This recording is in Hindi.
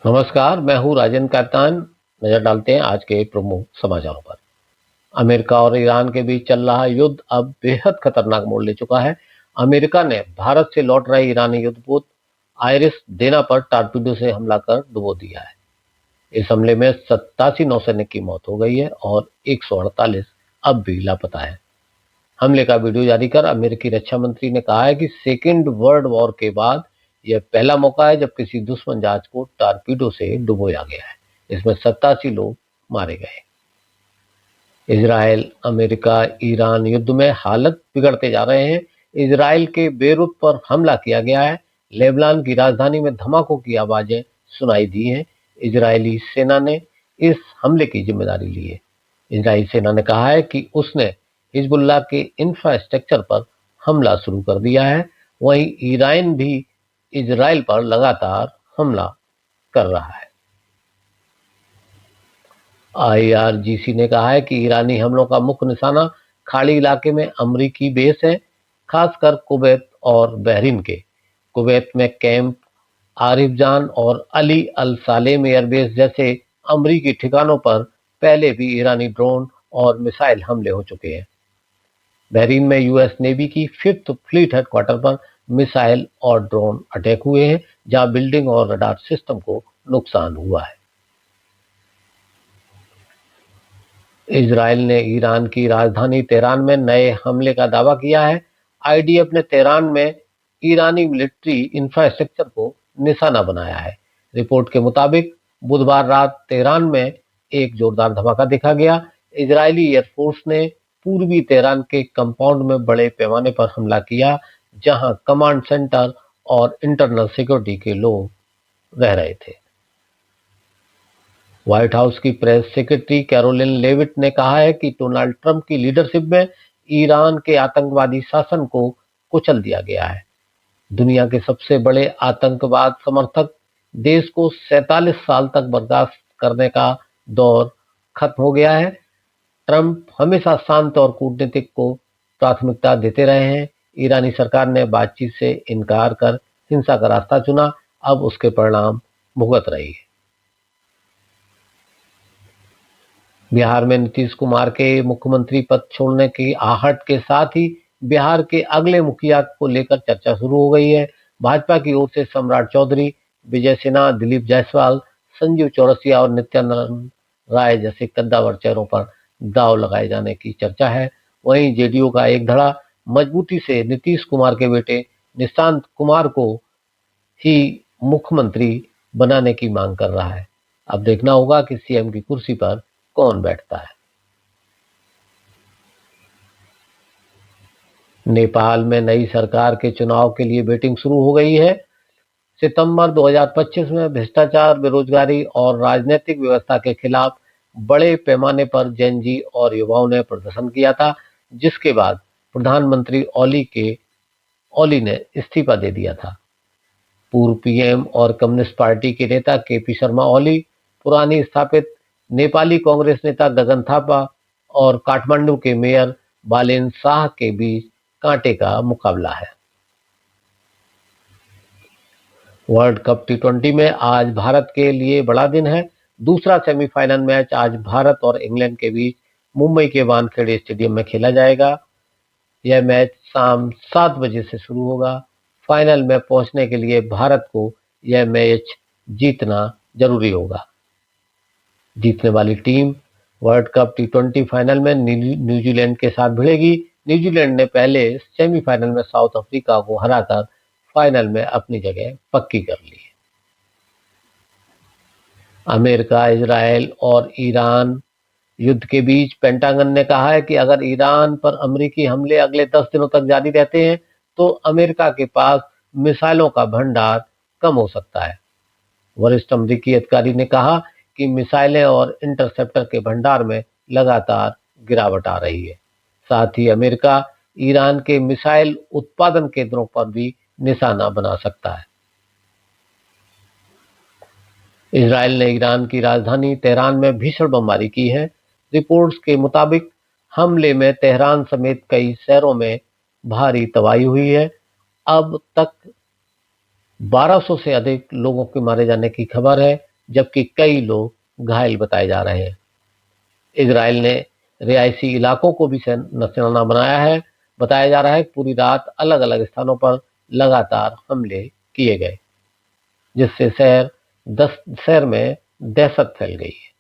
नमस्कार, मैं हूँ राजन कैप्टन। नजर डालते हैं आज के प्रमुख समाचारों पर। अमेरिका और ईरान के बीच चल रहा युद्ध अब बेहद खतरनाक मोड़ ले चुका है। अमेरिका ने भारत से लौट रहे ईरानी युद्धपोत आइरिस देना पर टारपीडो से हमला कर डुबो दिया है। इस हमले में 87 नौसैनिक की मौत हो गई है और 148 अब भी लापता है। हमले का वीडियो जारी कर अमेरिकी रक्षा मंत्री ने कहा है कि सेकेंड वर्ल्ड वॉर के बाद यह पहला मौका है जब किसी दुश्मन जहाज को टारपीडो से डुबोया गया है। इसमें 87 लोग मारे गए। इजराइल अमेरिका ईरान युद्ध में हालत बिगड़ते जा रहे हैं। इजराइल के बेरूत पर हमला किया गया है। लेबनान की राजधानी में धमाकों की आवाजें सुनाई दी हैं। इजरायली सेना ने इस हमले की जिम्मेदारी ली है। इजरायली सेना ने कहा है कि उसने हिजबुल्लाह के इंफ्रास्ट्रक्चर पर हमला शुरू कर दिया है। वहीं ईरान भी इजराइल पर लगातार हमला कर रहा है। आईआरजीसी ने कहा है कि ईरानी हमलों का मुख्य निशाना खाड़ी इलाके में अमरीकी बेस है, खासकर कुवैत और बहरीन के। कुवैत में कैंप आरिफजान और अली अल सालेम एयरबेस जैसे अमरीकी ठिकानों पर पहले भी ईरानी ड्रोन और मिसाइल हमले हो चुके हैं। बहरीन में यूएस नेवी की फिफ्थ फ्लीट हेडक्वार्टर पर मिसाइल और ड्रोन अटैक हुए हैं, जहां बिल्डिंग और रडार सिस्टम को नुकसान हुआ है। इजराइल ने ईरान की राजधानी तेहरान में नए हमले का दावा किया है। आईडीएफ ने तेहरान में ईरानी मिलिट्री इंफ्रास्ट्रक्चर को निशाना बनाया है। रिपोर्ट के मुताबिक बुधवार रात तेहरान में एक जोरदार धमाका देखा गया। इजरायली एयरफोर्स ने पूर्वी तेहरान के कंपाउंड में बड़े पैमाने पर हमला किया, जहां कमांड सेंटर और इंटरनल सिक्योरिटी के लोग रह रहे थे। व्हाइट हाउस की प्रेस सेक्रेटरी कैरोलिन लेविट ने कहा है कि डोनाल्ड ट्रंप की लीडरशिप में ईरान के आतंकवादी शासन को कुचल दिया गया है। दुनिया के सबसे बड़े आतंकवाद समर्थक देश को 47 साल तक बर्दाश्त करने का दौर खत्म हो गया है। ट्रंप हमेशा शांत और कूटनीतिक को प्राथमिकता देते रहे हैं। ईरानी सरकार ने बातचीत से इनकार कर हिंसा का रास्ता चुना, अब उसके परिणाम भुगत रही है। बिहार में नीतीश कुमार के मुख्यमंत्री पद छोड़ने की आहट के साथ ही बिहार के अगले मुखिया को लेकर चर्चा शुरू हो गई है। भाजपा की ओर से सम्राट चौधरी, विजय सिन्हा, दिलीप जायसवाल, संजीव चौरसिया और नित्यानंद राय जैसे कद्दावर चेहरों पर दांव लगाए जाने की चर्चा है। वहीं जेडीयू का एक धड़ा मजबूती से नीतीश कुमार के बेटे निशांत कुमार को ही मुख्यमंत्री बनाने की मांग कर रहा है। अब देखना होगा कि सीएम की कुर्सी पर कौन बैठता है। नेपाल में नई सरकार के चुनाव के लिए वोटिंग शुरू हो गई है। सितंबर 2025 में भ्रष्टाचार, बेरोजगारी और राजनीतिक व्यवस्था के खिलाफ बड़े पैमाने पर जेन जी और युवाओं ने प्रदर्शन किया था, जिसके बाद प्रधानमंत्री ओली ने इस्तीफा दे दिया था। पूर्व पीएम और कम्युनिस्ट पार्टी के नेता केपी शर्मा ओली, पुरानी स्थापित नेपाली कांग्रेस नेता गगन थापा और काठमांडू के मेयर बालेन शाह के बीच कांटे का मुकाबला है। वर्ल्ड कप टी20 में आज भारत के लिए बड़ा दिन है। दूसरा सेमीफाइनल मैच आज भारत और इंग्लैंड के बीच मुंबई के वानखेड़े स्टेडियम में खेला जाएगा। यह मैच शाम 7 बजे से शुरू होगा। फाइनल में पहुंचने के लिए भारत को यह मैच जीतना जरूरी होगा। जीतने वाली टीम वर्ल्ड कप टी20 फाइनल में न्यूजीलैंड के साथ भिड़ेगी। न्यूजीलैंड ने पहले सेमीफाइनल में साउथ अफ्रीका को हराकर फाइनल में अपनी जगह पक्की कर ली है। अमेरिका, इजराइल और ईरान युद्ध के बीच पेंटागन ने कहा है कि अगर ईरान पर अमेरिकी हमले अगले 10 दिनों तक जारी रहते हैं तो अमेरिका के पास मिसाइलों का भंडार कम हो सकता है। वरिष्ठ अमेरिकी अधिकारी ने कहा कि मिसाइलें और इंटरसेप्टर के भंडार में लगातार गिरावट आ रही है। साथ ही अमेरिका ईरान के मिसाइल उत्पादन केंद्रों पर भी निशाना बना सकता है। इजराइल ने ईरान की राजधानी तेहरान में भीषण बमबारी की है। रिपोर्ट्स के मुताबिक हमले में तेहरान समेत कई शहरों में भारी तबाही हुई है। अब तक 1200 से अधिक लोगों के मारे जाने की खबर है। जबकि कई लोग घायल बताए जा रहे हैं। इजराइल ने रिहायशी इलाकों को भी निशाना बनाया है। बताया जा रहा है कि पूरी रात अलग अलग स्थानों पर लगातार हमले किए गए, जिससे शहर में दहशत फैल गई है।